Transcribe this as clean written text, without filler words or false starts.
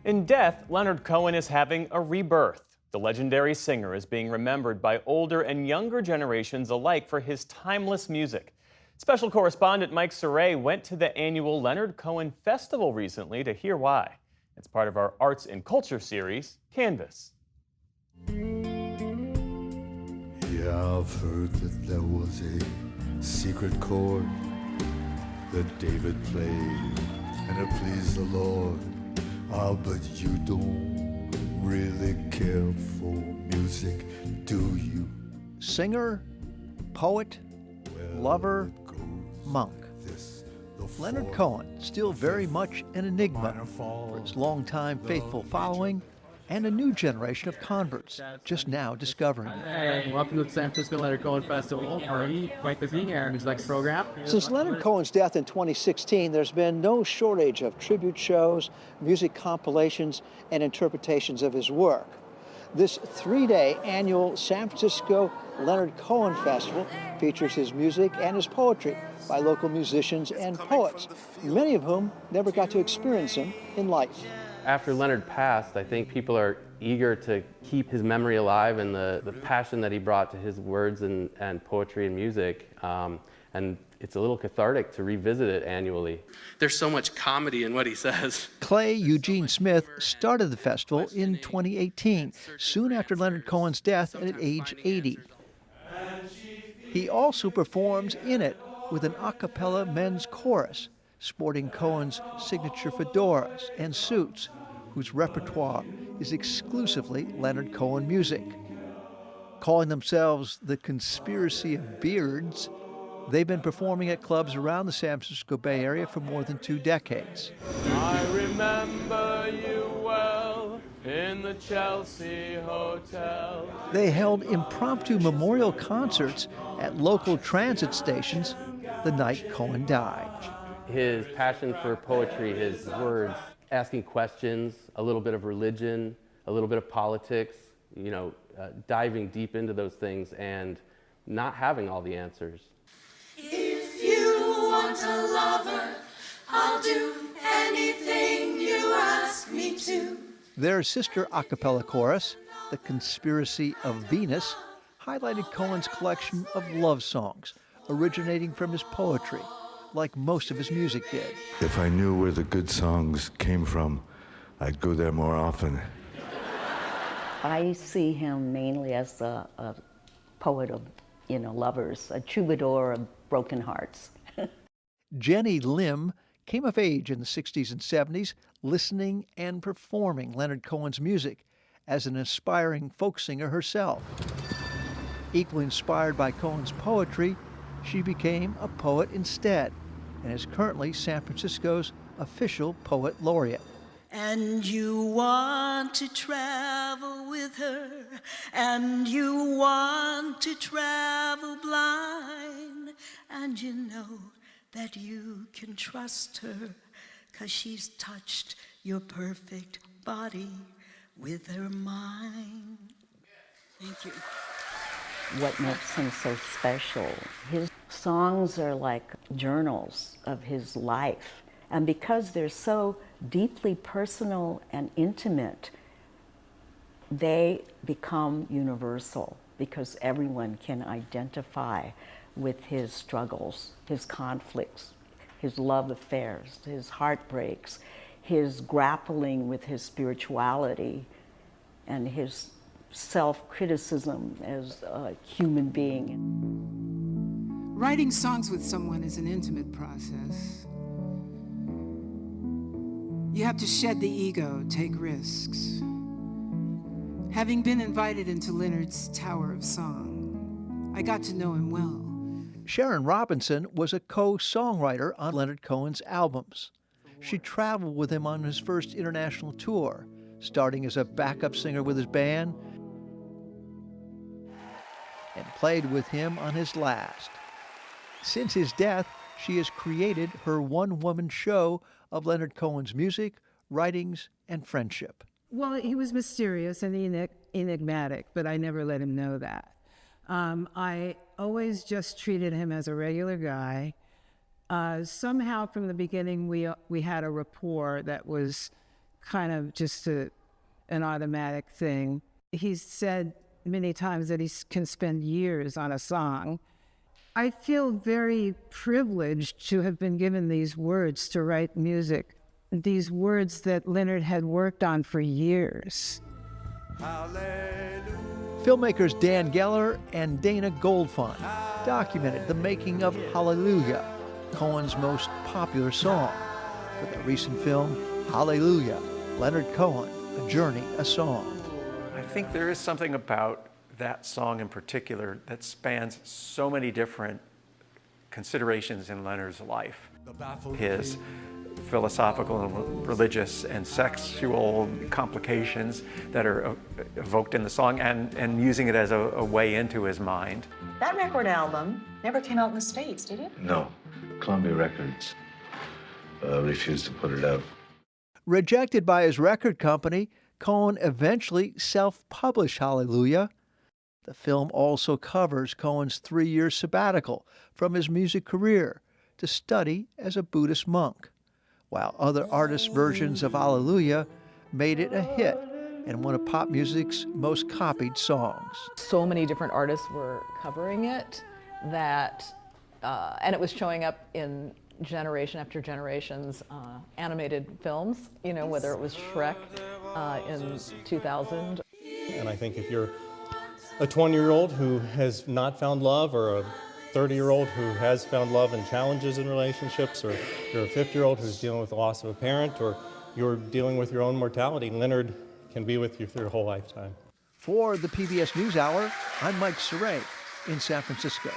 In death, Leonard Cohen is having a rebirth. The legendary singer is being remembered by older and younger generations alike for his timeless music. Special correspondent Mike Saray went to the annual Leonard Cohen Festival recently to hear why. It's part of our Arts and Culture series, Canvas. Yeah, I've heard that there was a secret chord that David played, and it pleased the Lord. Ah, but you don't really care for music, do you? Singer, poet, lover, monk. Leonard Cohen, still very much an enigma for his longtime faithful following and a new generation of converts just now discovering him. Hey, welcome to the San Francisco Leonard Cohen Festival. Great to be here in his next program. Since Leonard Cohen's death in 2016, there's been no shortage of tribute shows, music compilations, and interpretations of his work. This three-day annual San Francisco Leonard Cohen Festival features his music and his poetry by local musicians and poets, many of whom never got to experience him in life. After Leonard passed, I think people are eager to keep his memory alive and the passion that he brought to his words and poetry and music. And it's a little cathartic to revisit it annually. There's so much comedy in what he says. Clay Eugene Smith started the festival in 2018, soon after Leonard Cohen's death at age 80. He also performs in it with an a cappella men's chorus, sporting Cohen's signature fedoras and suits, whose repertoire is exclusively Leonard Cohen music. Calling themselves the Conspiracy of Beards, they've been performing at clubs around the San Francisco Bay Area for more than 2 decades. I remember you well in the Chelsea Hotel. They held impromptu memorial concerts at local transit stations the night Cohen died. His passion for poetry, his words, asking questions, a little bit of religion, a little bit of politics, diving deep into those things and not having all the answers. If you want a lover, I'll do anything you ask me to. Their sister a cappella chorus, The Conspiracy of Venus, highlighted Cohen's collection of love songs originating from his poetry, like most of his music did. If I knew where the good songs came from, I'd go there more often. I see him mainly as a poet of, lovers, a troubadour of broken hearts. Jenny Lim came of age in the 60s and 70s, listening and performing Leonard Cohen's music as an aspiring folk singer herself. Equally inspired by Cohen's poetry, she became a poet instead, and is currently San Francisco's official poet laureate. And you want to travel with her, and you want to travel blind, and you know that you can trust her, 'cause she's touched your perfect body with her mind. Thank you. What makes him so special? His songs are like journals of his life. And because they're so deeply personal and intimate, they become universal because everyone can identify with his struggles, his conflicts, his love affairs, his heartbreaks, his grappling with his spirituality, and his self-criticism as a human being. Writing songs with someone is an intimate process. You have to shed the ego, take risks. Having been invited into Leonard's Tower of Song, I got to know him well. Sharon Robinson was a co-songwriter on Leonard Cohen's albums. She traveled with him on his first international tour, starting as a backup singer with his band, and played with him on his last. Since his death, she has created her one-woman show of Leonard Cohen's music, writings, and friendship. Well, he was mysterious and enigmatic, but I never let him know that. I always just treated him as a regular guy. Somehow from the beginning, we had a rapport that was kind of just an automatic thing. He's said many times that he can spend years on a song. I feel very privileged to have been given these words to write music, these words that Leonard had worked on for years. Filmmakers Dan Geller and Dana Goldfund documented the making of Hallelujah, Cohen's most popular song. For the recent film, Hallelujah, Leonard Cohen, A Journey, a Song. I think there is something about that song in particular that spans so many different considerations in Leonard's life. His philosophical and religious and sexual complications that are evoked in the song, and using it as a way into his mind. That record album never came out in the States, did it? No. Columbia Records refused to put it out. Rejected by his record company, Cohen eventually self-published Hallelujah. The film also covers Cohen's 3-year sabbatical from his music career to study as a Buddhist monk, while other artists' versions of Hallelujah made it a hit and one of pop music's most copied songs. So many different artists were covering it that, and it was showing up in generation after generation's animated films, you know, whether it was Shrek in 2000. And I think if you're a 20-year-old who has not found love, or a 30-year-old who has found love and challenges in relationships, or you're a 50-year-old who's dealing with the loss of a parent, or you're dealing with your own mortality, Leonard can be with you through your whole lifetime. For the PBS NewsHour, I'm Mike Saray in San Francisco.